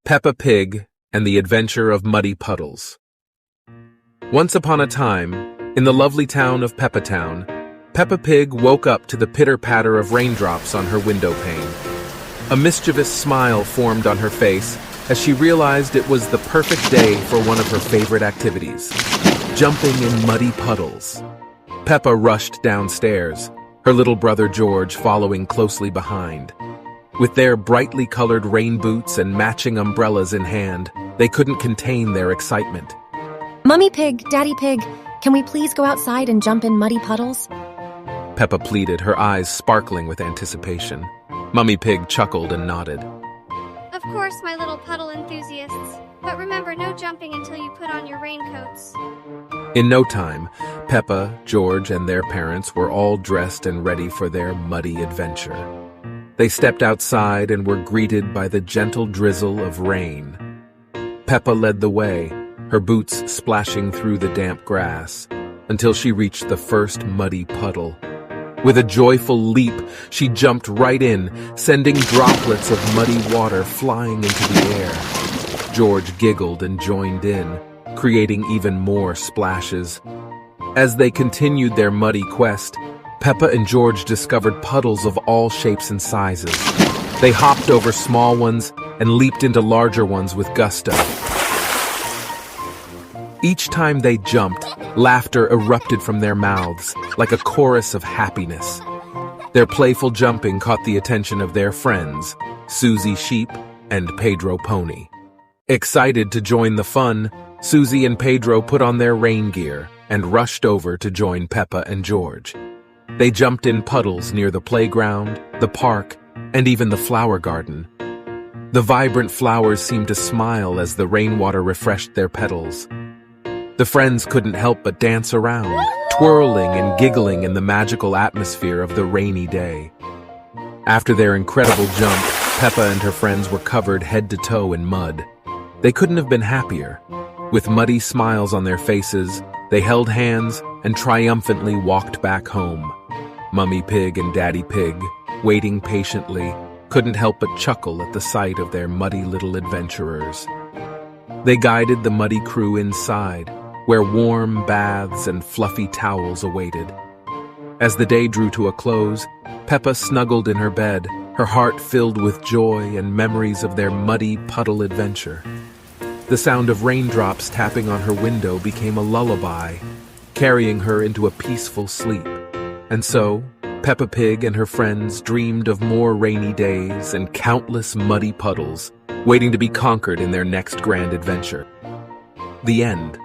Peppa Pig and the Adventure of Muddy Puddles. Once upon a time, in the lovely town of Peppa Town, Peppa Pig woke up to the pitter-patter of raindrops on her window pane. A mischievous smile formed on her face as she realized it was the perfect day for one of her favorite activities, jumping in muddy puddles. Peppa rushed downstairs, her little brother George following closely behind. With their brightly colored rain boots and matching umbrellas in hand, they couldn't contain their excitement. Mummy Pig, Daddy Pig, can we please go outside and jump in muddy puddles? Peppa pleaded, her eyes sparkling with anticipation. Mummy Pig chuckled and nodded. Of course, my little puddle enthusiasts. But remember, no jumping until you put on your raincoats. In no time, Peppa, George, and their parents were all dressed and ready for their muddy adventure. They stepped outside and were greeted by the gentle drizzle of rain. Peppa led the way, her boots splashing through the damp grass, until she reached the first muddy puddle. With a joyful leap, she jumped right in, sending droplets of muddy water flying into the air. George giggled and joined in, creating even more splashes. As they continued their muddy quest, Peppa and George discovered puddles of all shapes and sizes. They hopped over small ones and leaped into larger ones with gusto. Each time they jumped, laughter erupted from their mouths, like a chorus of happiness. Their playful jumping caught the attention of their friends, Susie Sheep and Pedro Pony. Excited to join the fun, Susie and Pedro put on their rain gear and rushed over to join Peppa and George. They jumped in puddles near the playground, the park, and even the flower garden. The vibrant flowers seemed to smile as the rainwater refreshed their petals. The friends couldn't help but dance around, twirling and giggling in the magical atmosphere of the rainy day. After their incredible jump, Peppa and her friends were covered head to toe in mud. They couldn't have been happier. With muddy smiles on their faces, they held hands and triumphantly walked back home. Mummy Pig and Daddy Pig, waiting patiently, couldn't help but chuckle at the sight of their muddy little adventurers. They guided the muddy crew inside, where warm baths and fluffy towels awaited. As the day drew to a close, Peppa snuggled in her bed, her heart filled with joy and memories of their muddy puddle adventure. The sound of raindrops tapping on her window became a lullaby, carrying her into a peaceful sleep. And so, Peppa Pig and her friends dreamed of more rainy days and countless muddy puddles, waiting to be conquered in their next grand adventure. The end.